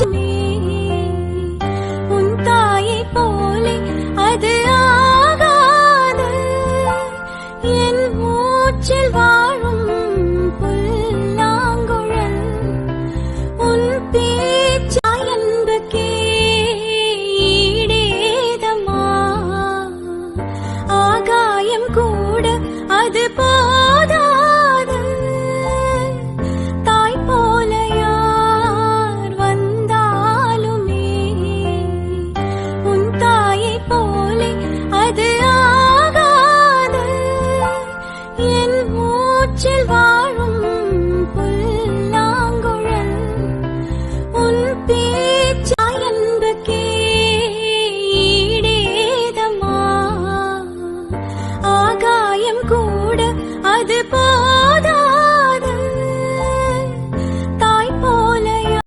வந்தாலுமே உன் தாயை போலே அது ஆகாது. என் மூச்சில் வாழும் புல்லாங்குழல் உன் பேச்சா என்பக்கே ஈடேதம்மா. ஆகாயம் கூட அது போதாது. தாய் போல யார் வந்தாலுமே உன் தாயை போலே அது ஆகாது. என் மூச்சில் வாழும் புல்லாங்குழல் உன் பேச்சா என்பக்கே ஈடேதம்மா. ஆகாயம் கூட அது